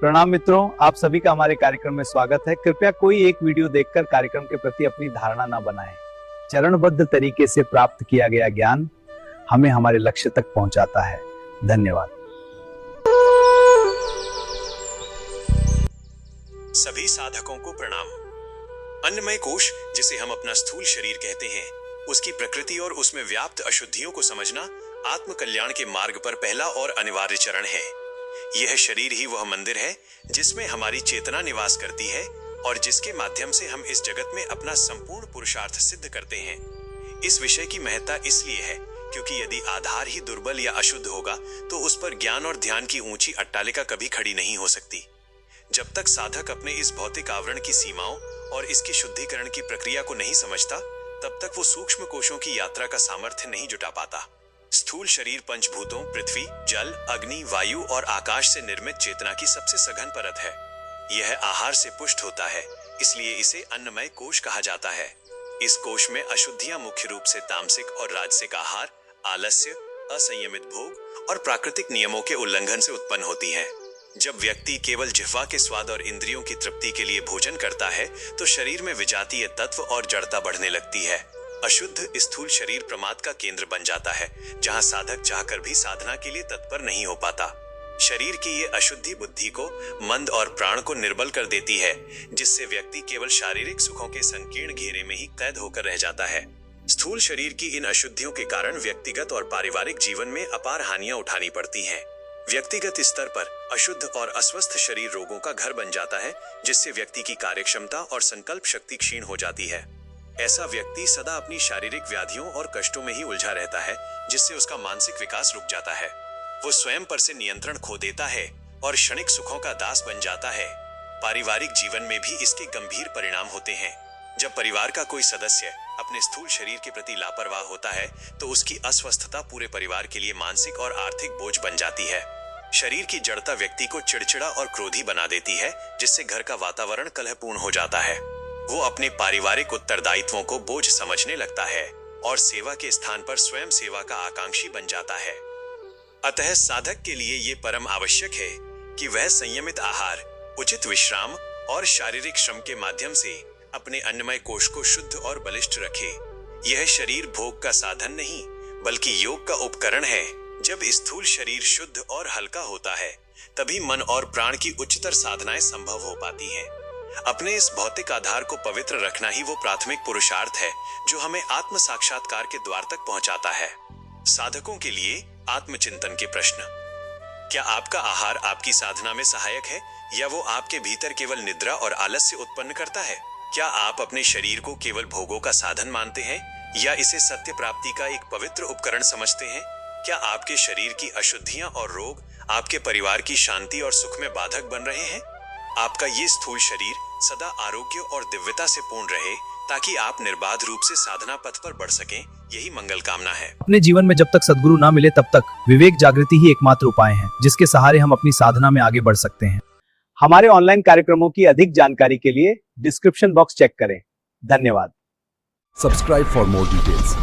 प्रणाम मित्रों, आप सभी का हमारे कार्यक्रम में स्वागत है। कृपया कोई एक वीडियो देखकर कार्यक्रम के प्रति अपनी धारणा न बनाएं। चरणबद्ध तरीके से प्राप्त किया गया ज्ञान हमें हमारे लक्ष्य तक पहुंचाता है। धन्यवाद। सभी साधकों को प्रणाम। अन्नमय कोश, जिसे हम अपना स्थूल शरीर कहते हैं, उसकी प्रकृति और उसमें व्याप्त अशुद्धियों को समझना आत्म कल्याण के मार्ग पर पहला और अनिवार्य चरण है। यह शरीर ही वह मंदिर है जिसमें हमारी चेतना निवास करती है और जिसके माध्यम से हम इस जगत में अपना संपूर्ण पुरुषार्थ सिद्ध करते हैं। इस विषय की महत्ता इसलिए है क्योंकि यदि आधार ही दुर्बल या अशुद्ध होगा तो उस पर ज्ञान और ध्यान की ऊंची अट्टालिका कभी खड़ी नहीं हो सकती। जब तक साधक अपने इस भौतिक आवरण की सीमाओं और इसकी शुद्धिकरण की प्रक्रिया को नहीं समझता, तब तक वो सूक्ष्म कोशों की यात्रा का सामर्थ्य नहीं जुटा पाता। स्थूल शरीर पंचभूतों पृथ्वी, जल, अग्नि, वायु और आकाश से निर्मित चेतना की सबसे सघन परत है। यह आहार से पुष्ट होता है, इसलिए इसे अन्नमय कोश कहा जाता है। इस कोश में अशुद्धियां मुख्य रूप से तामसिक और राजसिक आहार, आलस्य, असंयमित भोग और प्राकृतिक नियमों के उल्लंघन से उत्पन्न होती हैं। जब व्यक्ति केवल जिह्वा के स्वाद और इंद्रियों की तृप्ति के लिए भोजन करता है तो शरीर में विजातीय तत्व और जड़ता बढ़ने लगती है। अशुद्ध स्थूल शरीर प्रमाद का केंद्र बन जाता है, जहां साधक चाहकर भी साधना के लिए तत्पर नहीं हो पाता। शरीर की ये अशुद्धि बुद्धि को, मंद और प्राण को निर्बल कर देती है, जिससे व्यक्ति केवल शारीरिक सुखों के संकीर्ण घेरे में ही कैद होकर रह जाता है। स्थूल शरीर की इन अशुद्धियों के कारण व्यक्तिगत और पारिवारिक जीवन में अपार हानियां उठानी पड़ती हैं। व्यक्तिगत स्तर पर अशुद्ध और अस्वस्थ शरीर रोगों का घर बन जाता है, जिससे व्यक्ति की कार्यक्षमता और संकल्प शक्ति क्षीण हो जाती है। ऐसा व्यक्ति सदा अपनी शारीरिक व्याधियों और कष्टों में ही उलझा रहता है, जिससे उसका मानसिक विकास रुक जाता है। वो स्वयं पर से नियंत्रण खो देता है और क्षणिक सुखों का दास बन जाता है। पारिवारिक जीवन में भी इसके गंभीर परिणाम होते हैं। जब परिवार का कोई सदस्य अपने स्थूल शरीर के प्रति लापरवाह होता है तो उसकी अस्वस्थता पूरे परिवार के लिए मानसिक और आर्थिक बोझ बन जाती है। शरीर की जड़ता व्यक्ति को चिड़चिड़ा और क्रोधी बना देती है, जिससे घर का वातावरण कलहपूर्ण हो जाता है। वो अपने पारिवारिक उत्तरदायित्वों को बोझ समझने लगता है और सेवा के स्थान पर स्वयं सेवा का आकांक्षी बन जाता है। अतः साधक के लिए ये परम आवश्यक है कि वह संयमित आहार, उचित विश्राम और शारीरिक श्रम के माध्यम से अपने अन्नमय कोश को शुद्ध और बलिष्ठ रखे। यह शरीर भोग का साधन नहीं बल्कि योग का उपकरण है। जब स्थूल शरीर शुद्ध और हल्का होता है, तभी मन और प्राण की उच्चतर साधनाएं संभव हो पाती हैं। अपने इस भौतिक आधार को पवित्र रखना ही वो प्राथमिक पुरुषार्थ है जो हमें आत्म साक्षात्कार के द्वार तक पहुंचाता है। साधकों के लिए आत्मचिंतन के प्रश्न। क्या आपका आहार आपकी साधना में सहायक है या वो आपके भीतर केवल निद्रा और आलस्य उत्पन्न करता है? क्या आप अपने शरीर को केवल भोगों का साधन मानते हैं या इसे सत्य प्राप्ति का एक पवित्र उपकरण समझते हैं? क्या आपके शरीर की अशुद्धियां और रोग आपके परिवार की शांति और सुख में बाधक बन रहे हैं? आपका ये स्थूल शरीर सदा आरोग्य और दिव्यता से पूर्ण रहे ताकि आप निर्बाध रूप से साधना पथ पर बढ़ सकें, यही मंगल कामना है। अपने जीवन में जब तक सद्गुरु ना मिले तब तक विवेक जागृति ही एकमात्र उपाय है जिसके सहारे हम अपनी साधना में आगे बढ़ सकते हैं। हमारे ऑनलाइन कार्यक्रमों की अधिक जानकारी के लिए डिस्क्रिप्शन बॉक्स चेक करें। धन्यवाद। Subscribe for more details.